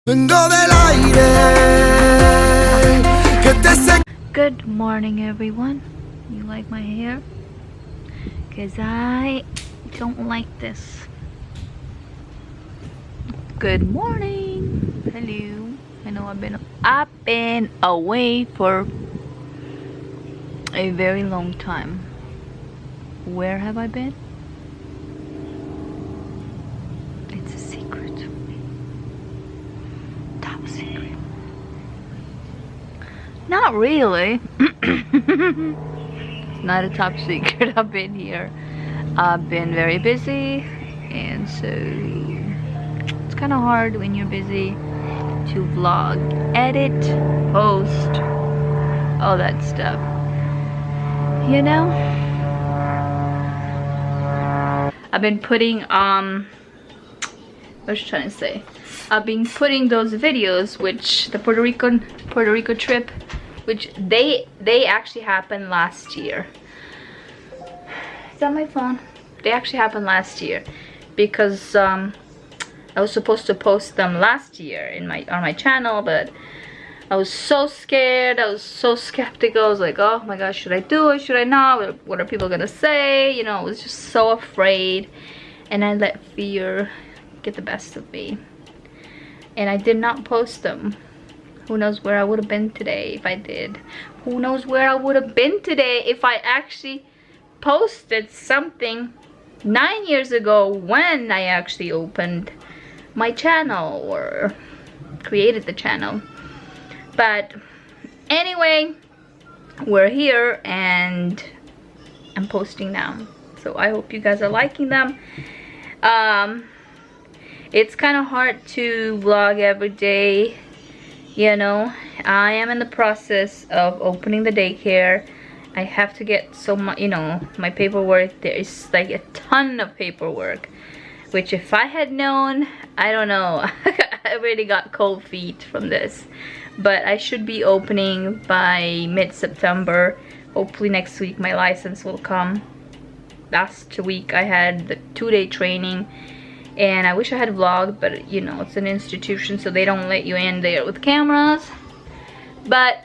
Good morning, everyone. You like my hair? Because I don't like this. Good morning. Hello. I know I've been away for a very long time. Where have I been? It's a secret. Top secret. Not really. It's not a top secret. I've been here. I've been very busy, and so it's kind of hard when you're busy to vlog, edit, post, all that stuff. You know? I've been putting what was I trying to say? I've been putting those videos, which the Puerto Rico trip, which they actually happened last year. Is that my phone? They actually happened last year because I was supposed to post them last year on my channel, but I was so scared. I was so skeptical. I was like, oh my gosh, should I do it? Should I not? What are people gonna say? You know, I was just so afraid, and I let fear get the best of me, and I did not post them. Who knows where I would have been today if I did? Who knows where I would have been today if I actually posted something 9 years ago when I actually opened my channel or created the channel. But anyway, we're here and I'm posting now, so I hope you guys are liking them. It's kind of hard to vlog every day, you know. I am in the process of opening the daycare. I have to get so much, you know, my paperwork. There is like a ton of paperwork, which if I had known, I don't know. I already got cold feet from this. But I should be opening by mid-September. Hopefully next week my license will come. Last week I had the 2-day training, and I wish I had vlogged, but you know, it's an institution, so they don't let you in there with cameras. But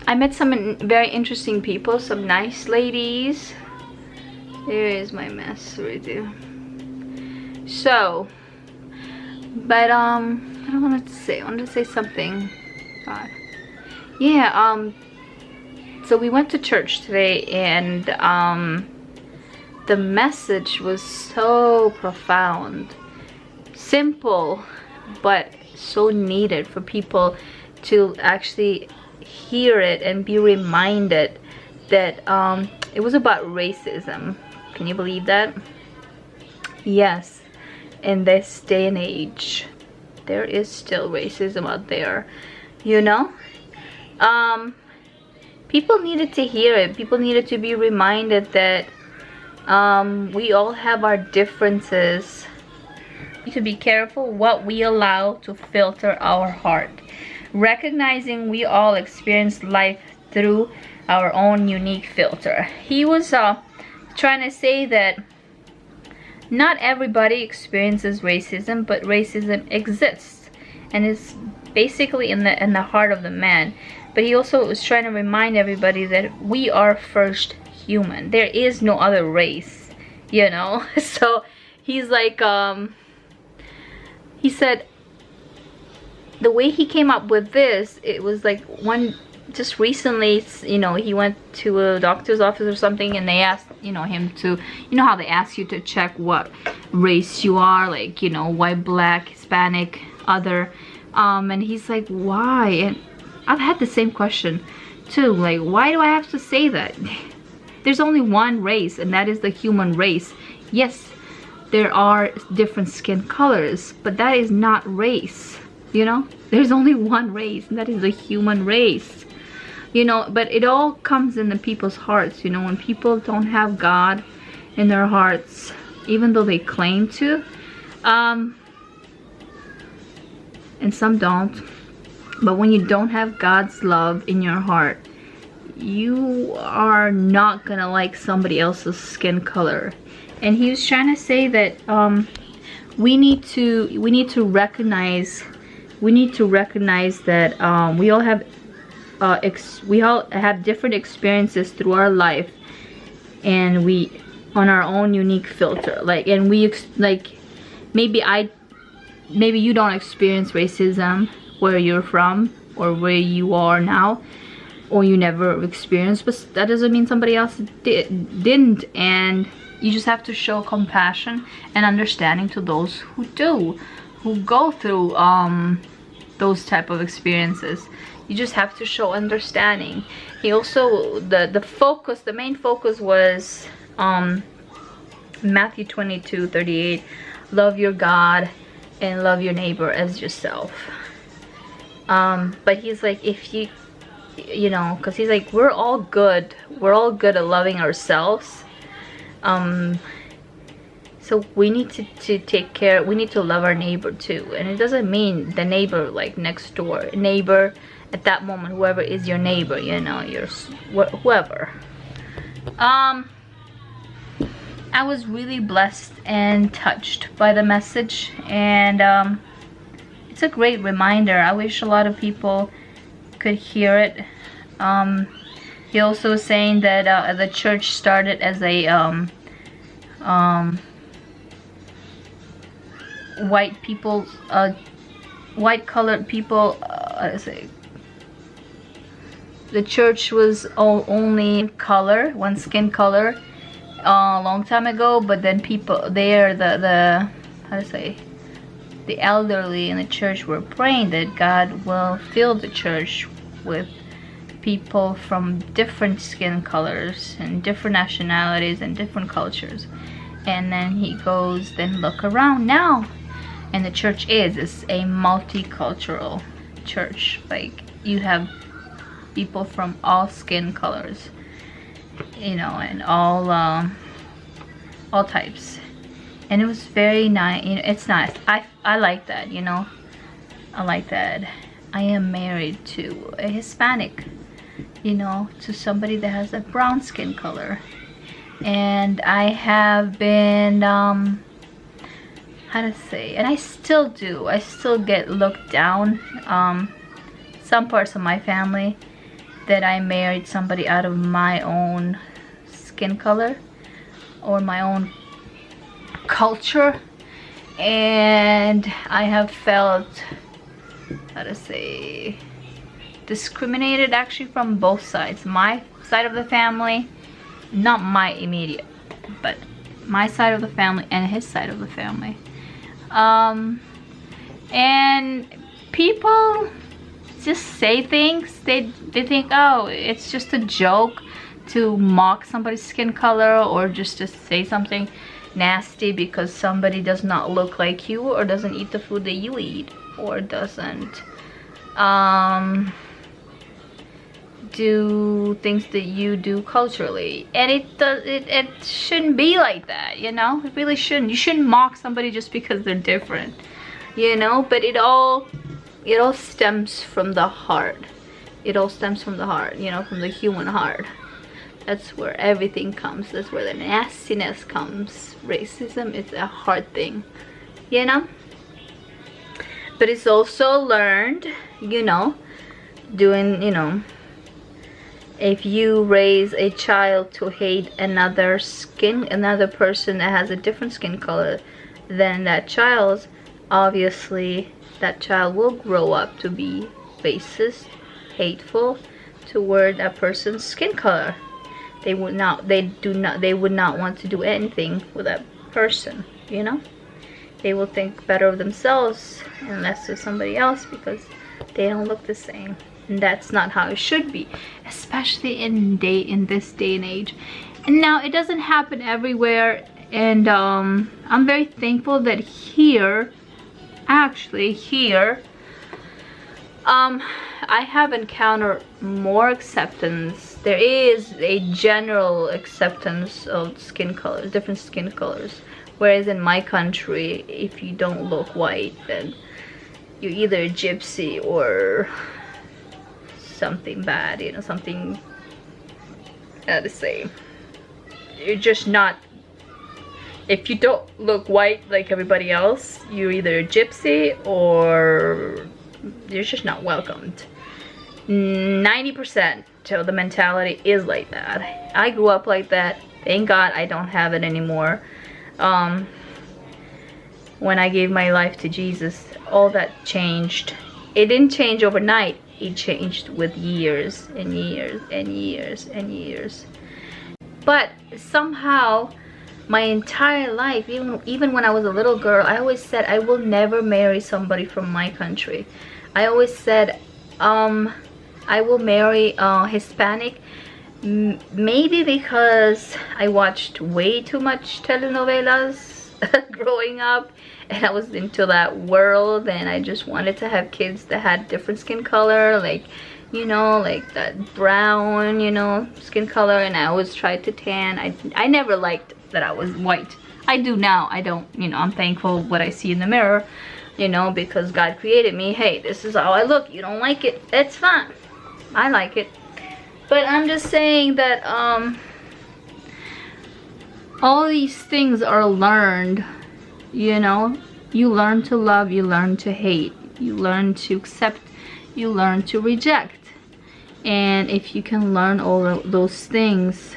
I met some very interesting people, some nice ladies. There is my mess right there. So, but I don't want to say. I wanted to say something. God. Yeah. So we went to church today, and the message was so profound, simple, but so needed for people to actually hear it and be reminded that it was about racism. Can you believe that? Yes, in this day and age, there is still racism out there, you know. People needed to hear it. People needed to be reminded that we all have our differences. We need to be careful what we allow to filter our heart, recognizing we all experience life through our own unique filter. He was trying to say that not everybody experiences racism, but racism exists and is basically in the heart of the man. But he also was trying to remind everybody that we are first human. There is no other race, you know. So he's like, he said the way he came up with this, it was like just recently, you know, he went to a doctor's office or something, and they asked, you know, him to, you know how they ask you to check what race you are, like, you know, white, black, Hispanic, other, and he's like, why? And I've had the same question too, like, why do I have to say that? There's only one race, and that is the human race. Yes, there are different skin colors, but that is not race, you know. There's only one race, and that is the human race, you know. But it all comes in the people's hearts, you know. When people don't have God in their hearts, even though they claim to, and some don't, but when you don't have God's love in your heart, you are not gonna like somebody else's skin color. And he was trying to say that we need to recognize that we all have different experiences through our life, and we on our own unique filter. Like, and maybe you don't experience racism where you're from or where you are now, or you never experienced, but that doesn't mean somebody else didn't. And you just have to show compassion and understanding to those who do, who go through those type of experiences. You just have to show understanding. He also, the main focus was Matthew 22:38, love your God and love your neighbor as yourself. But he's like, if you know, because he's like, we're all good at loving ourselves. So we need to take care, we need to love our neighbor too. And it doesn't mean the neighbor like next door, neighbor at that moment, whoever is your neighbor, you know, whoever. I was really blessed and touched by the message, and it's a great reminder. I wish a lot of people could hear it. He also was saying that the church started as a white colored people, the church was only color, one skin color, a long time ago, but then people there, the the elderly in the church were praying that God will fill the church with people from different skin colors and different nationalities and different cultures. And then he goes, then look around now, and the church is a multicultural church. Like, you have people from all skin colors, you know, and all types. And it was very nice. You know, it's nice. I like that, you know. I like that. I am married to a Hispanic, you know, to somebody that has a brown skin color. And I have been how to say, and I still do, I still get looked down. Some parts of my family, that I married somebody out of my own skin color or my own culture, and I have felt, how to say, discriminated actually from both sides. My side of the family, not my immediate, but my side of the family and his side of the family. And people just say things, they think, oh, it's just a joke to mock somebody's skin color, or just to say something nasty because somebody does not look like you, or doesn't eat the food that you eat, or doesn't do things that you do culturally. And it shouldn't be like that, you know. It really shouldn't. You shouldn't mock somebody just because they're different, you know. But it all stems from the heart. It all stems from the heart, you know, from the human heart. That's where everything comes. That's where the nastiness comes. Racism is a heart thing, you know. But it's also learned, you know, doing, you know, if you raise a child to hate another person that has a different skin color than that child's, obviously that child will grow up to be racist, hateful toward that person's skin color. They would not want to do anything with that person, you know. They will think better of themselves and less of somebody else because they don't look the same. And that's not how it should be, especially in this day and age. And now it doesn't happen everywhere, and I'm very thankful that here, actually here, I have encountered more acceptance. There is a general acceptance of skin colors, different skin colors. Whereas in my country, if you don't look white, then you're either a gypsy or something bad, you know, something, how to say, you're just not if you don't look white like everybody else, you're either a gypsy or you're just not welcomed. 90% of the mentality is like that. I grew up like that. Thank God I don't have it anymore. When I gave my life to Jesus, all that changed. It didn't change overnight. It changed with years and years and years and years. But somehow my entire life, even when I was a little girl, I always said I will never marry somebody from my country. I always said I will marry Hispanic, maybe because I watched way too much telenovelas growing up, and I was into that world, and I just wanted to have kids that had different skin color, like, you know, like that brown, you know, skin color. And I always tried to tan. I never liked that I was white. I do now. I don't, you know, I'm thankful what I see in the mirror, you know, because God created me. Hey, this is how I look. You don't like it, it's fine. I like it. But I'm just saying that all these things are learned, you know. You learn to love, you learn to hate, you learn to accept, you learn to reject. And if you can learn all of those things,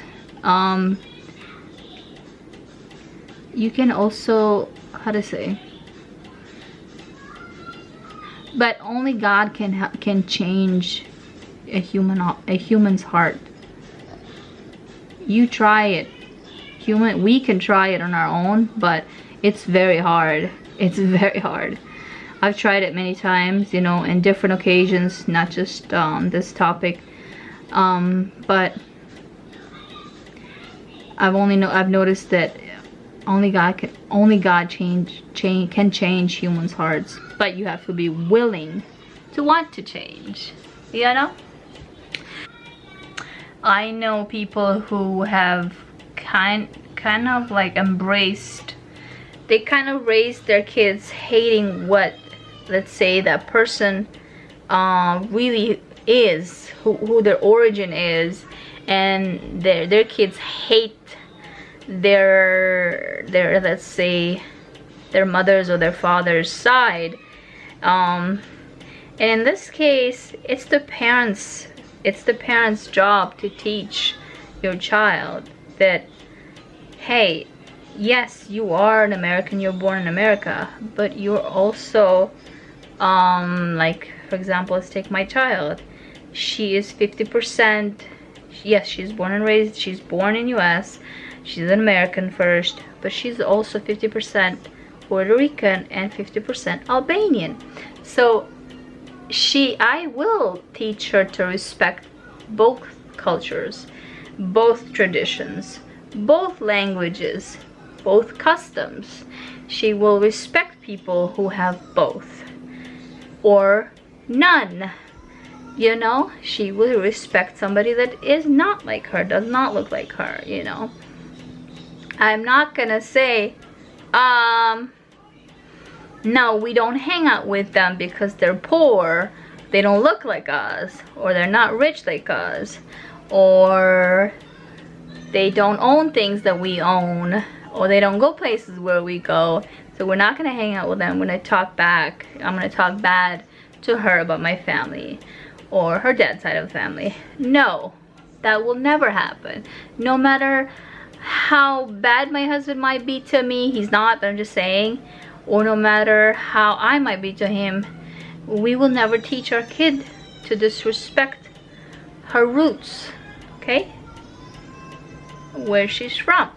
you can also, how to say, but only God can change a human's heart. You try it. We can try it on our own, but it's very hard. It's very hard. I've tried it many times, you know, in different occasions, not just this topic. But I've noticed that only God can change humans' hearts, but you have to be willing to want to change, you know. I know people who have kind of like embraced, they kind of raised their kids hating what, let's say, that person really is, who their origin is, and their kids hate their let's say their mother's or their father's side. And in this case, it's the parents' job to teach your child that, hey, yes, you are an American, you're born in America, but you're also like, for example, let's take my child. She is 50%, yes, she's born and raised, she's born in US, she's an American first, but she's also 50% Puerto Rican and 50% Albanian. So I will teach her to respect both cultures, both traditions, both languages, both customs. She will respect people who have both or none. You know, she will respect somebody that is not like her, does not look like her, you know. I'm not gonna say, no, we don't hang out with them because they're poor, they don't look like us, or they're not rich like us, or they don't own things that we own, or they don't go places where we go, so we're not gonna hang out with them. We're gonna talk back. I'm gonna talk bad to her about my family or her dad's side of the family. No, that will never happen. No matter how bad my husband might be to me, he's not, but I'm just saying, or no matter how I might be to him, we will never teach our kid to disrespect her roots, okay? Where she's from.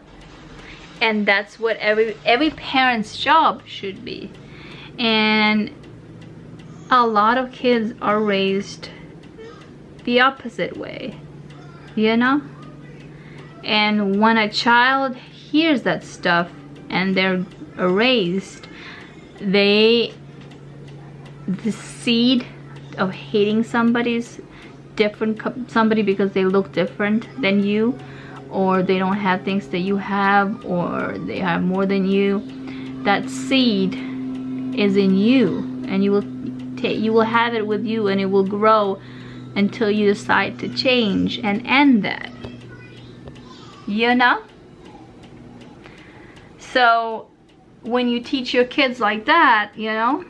And that's what every parent's job should be. And a lot of kids are raised the opposite way, you know. And when a child hears that stuff and they're raised, the seed of hating somebody because they look different than you, or they don't have things that you have, or they have more than you, that seed is in you, and you will have it with you, and it will grow until you decide to change and end that, you know. So when you teach your kids like that, you know,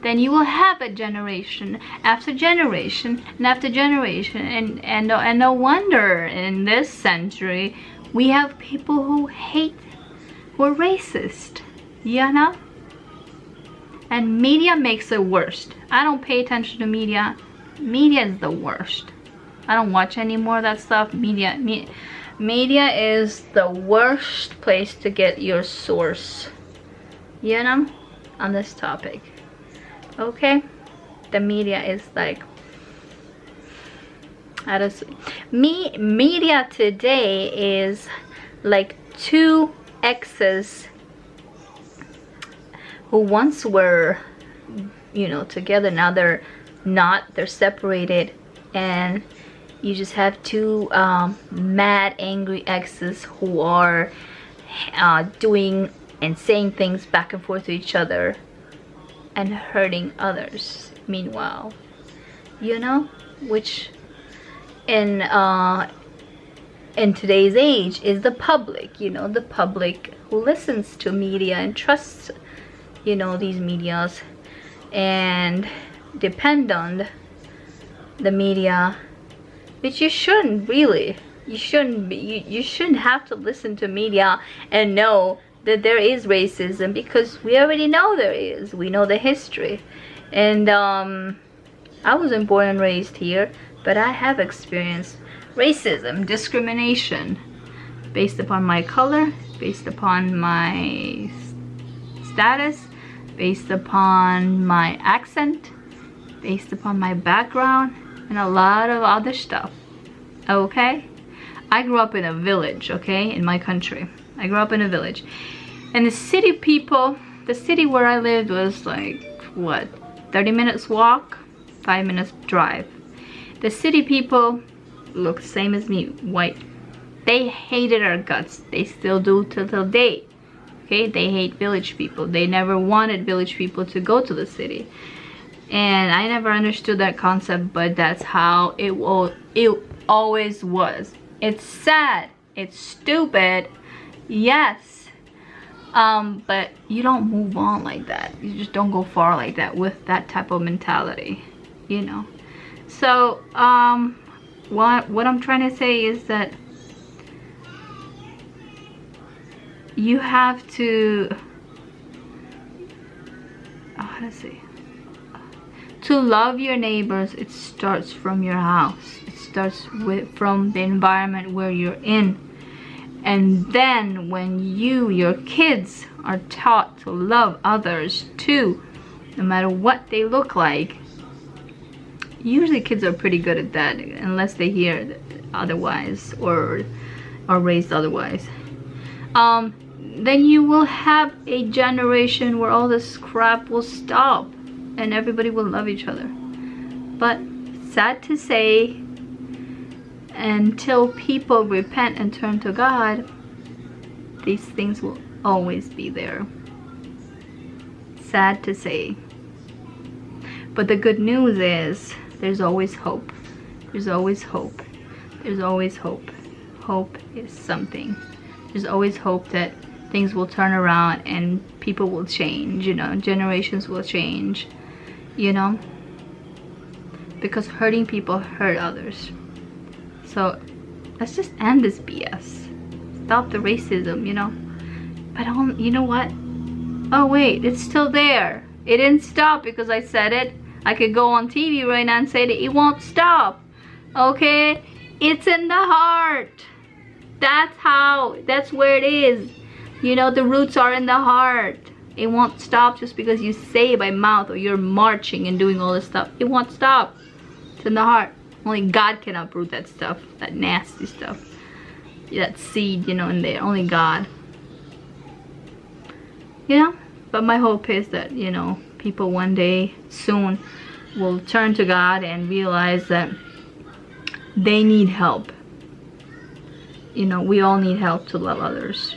then you will have a generation after generation and after generation, and no wonder in this century we have people who hate, who are racist, you know. And media makes it worse. I don't pay attention to media. Media is the worst. I don't watch any more of that stuff. Media is the worst place to get your source, you know, on this topic. Okay, the media is like, media today is like two exes who once were, you know, together. Now they're not, they're separated, and you just have two mad, angry exes who are doing and saying things back and forth to each other and hurting others meanwhile, you know, which in today's age is the public, you know, the public who listens to media and trusts, you know, these medias and depend on the media, which you shouldn't really. You shouldn't have to listen to media and know that there is racism, because we already know there is. We know the history. And I wasn't born and raised here, but I have experienced racism, discrimination based upon my color, based upon my status, based upon my accent, based upon my background, and a lot of other stuff. Okay, I grew up in a village, okay, in my country. I grew up in a village, and the city people, the city where I lived was like, what, 30 minutes walk, 5 minutes drive. The city people look the same as me, white. They hated our guts. They still do till today. Okay, they hate village people. They never wanted village people to go to the city, and I never understood that concept, but that's how it always was. It's sad, it's stupid, yes, but you don't move on like that. You just don't go far like that with that type of mentality, you know. So what I'm trying to say is that you have to, how to say, to love your neighbors. It starts from your house. It starts from the environment where you're in. And then when your kids are taught to love others too, no matter what they look like, usually kids are pretty good at that, unless they hear otherwise or are raised otherwise. Then you will have a generation where all this crap will stop and everybody will love each other. But sad to say, until people repent and turn to God, these things will always be there. Sad to say. But the good news is there's always hope. There's always hope. There's always hope. Hope is something. There's always hope that things will turn around and people will change, you know, generations will change, you know, because hurting people hurt others. So let's just end this BS. Stop the racism, you know. But you know what? Oh wait, it's still there. It didn't stop because I said it. I could go on TV right now and say that it won't stop. Okay? It's in the heart. That's where it is. You know, the roots are in the heart. It won't stop just because you say it by mouth or you're marching and doing all this stuff. It won't stop. It's in the heart. Only God can uproot that stuff, that nasty stuff, that seed, you know, in there. Only God. You know? But my hope is that, you know, people one day soon will turn to God and realize that they need help. You know, we all need help to love others.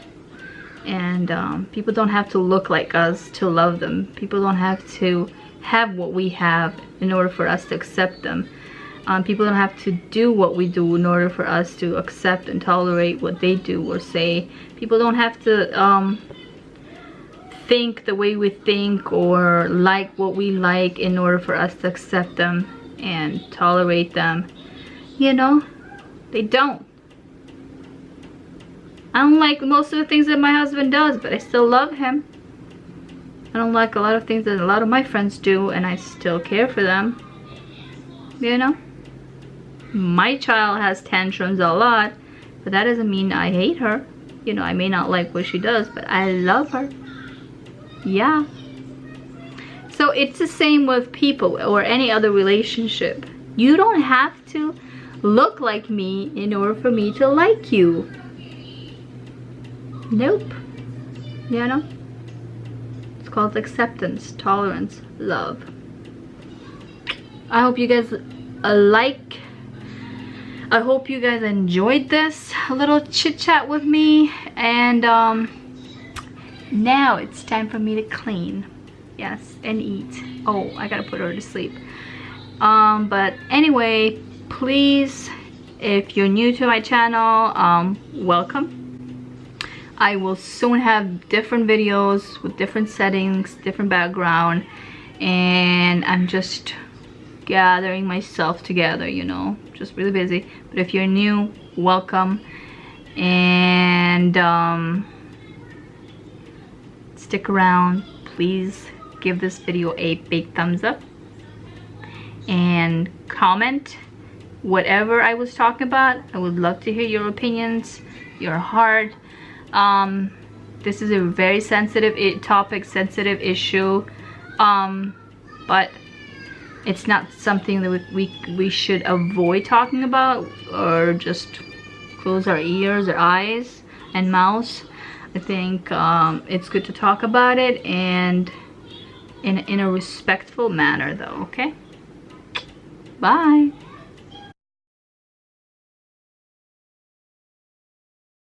And people don't have to look like us to love them. People don't have to have what we have in order for us to accept them. People don't have to do what we do in order for us to accept and tolerate what they do or say. People don't have to think the way we think or like what we like in order for us to accept them and tolerate them. You know, they don't. I don't like most of the things that my husband does, but I still love him. I don't like a lot of things that a lot of my friends do, and I still care for them. You know? My child has tantrums a lot, but that doesn't mean I hate her. You know, I may not like what she does, but I love her. Yeah. So it's the same with people or any other relationship. You don't have to look like me in order for me to like you. Nope. You know? It's called acceptance, tolerance, love. I hope you guys I hope you guys enjoyed this little chit chat with me, and now it's time for me to clean. Yes, and eat. Oh, I gotta put her to sleep. But anyway, please, if you're new to my channel, welcome. I will soon have different videos with different settings, different background, and I'm just gathering myself together, you know, just really busy. But if you're new, welcome, and stick around. Please give this video a big thumbs up and comment whatever I was talking about. I would love to hear your opinions, your heart. This is a very sensitive topic, sensitive issue, but it's not something that we should avoid talking about or just close our ears or eyes and mouths. I think it's good to talk about it, and in a respectful manner though. Okay, bye.